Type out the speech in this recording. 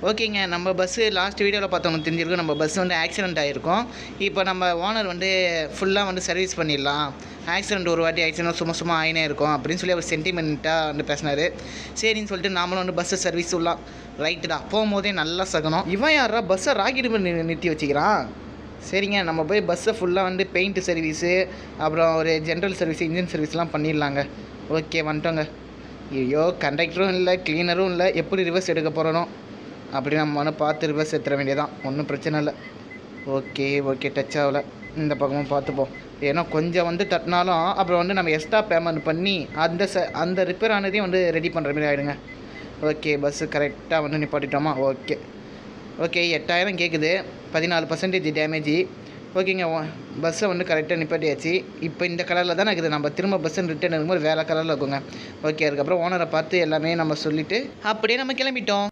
ஓகேங்க. நம்ம bus last வீடியோவில் பார்த்தவங்களுக்கு தெரிஞ்சிருக்கும். நம்ம பஸ் வந்து ஆக்சிடென்ட் ஆகிருக்கும். இப்போ நம்ம ஓனர் வந்து ஃபுல்லாக வந்து சர்வீஸ் பண்ணிடலாம். ஆக்சிடென்ட் ஒரு வாட்டி ஆயிடுச்சுன்னா சும்மா ஆயினே இருக்கும் அப்படின்னு சொல்லி அவர் சென்டிமெண்ட்டாக வந்து பேசினார். சரின்னு சொல்லிட்டு நாமளும் வந்து பஸ்ஸை சர்வீஸ் விடலாம். ரைட்டுடா, போகும்போதே நல்லா சகனம். இவன் யாரா பஸ்ஸை ராக்கெட் பண்ணி நிறுத்தி வச்சுக்கிறான். சரிங்க, நம்ம போய் பஸ்ஸை ஃபுல்லாக வந்து பெயிண்ட் சர்வீஸு, அப்புறம் ஒரு ஜென்ரல் சர்வீஸ், இன்ஜின் சர்வீஸ்லாம் பண்ணிடலாங்க. ஓகே, வந்துட்டோங்க. ஐயோ, கண்டக்டரும் இல்லை, க்ளீனரும் இல்லை, எப்படி ரிவர்ஸ் எடுக்க போகிறனோ அப்படி நம்ம வந்து பார்த்து ரிவர்ஸ் எடுத்துட வேண்டியதான். ஒன்றும் பிரச்சனை இல்லை. ஓகே, டச் ஆகலை. இந்த பக்கமும் பார்த்துப்போம். ஏன்னா கொஞ்சம் வந்து தட்டினாலும் அப்புறம் வந்து நம்ம எக்ஸ்ட்ரா பேமெண்ட் பண்ணி அந்த ரிப்பேர் ஆனதையும் வந்து ரெடி பண்ணுற மாதிரி ஆகிடுங்க. ஓகே, பஸ்ஸு கரெக்டாக வந்து நிப்பாட்டிட்டோமா? ஓகே, 8000 கேட்குது, 14% டேமேஜி. ஓகேங்க, பஸ்ஸை வந்து கரெக்டாக நிப்பாட்டியாச்சு. இப்போ இந்த கலரில் தான் இருக்குது. நம்ம திரும்ப பஸ்ஸு ரிட்டர்ன் இருக்கும்போது வேறு கலரில் இருக்குங்க. ஓகே, அதுக்கப்புறம் ஓனரை பார்த்து எல்லாமே நம்ம சொல்லிவிட்டு அப்படியே நம்ம கிளம்பிட்டோம்.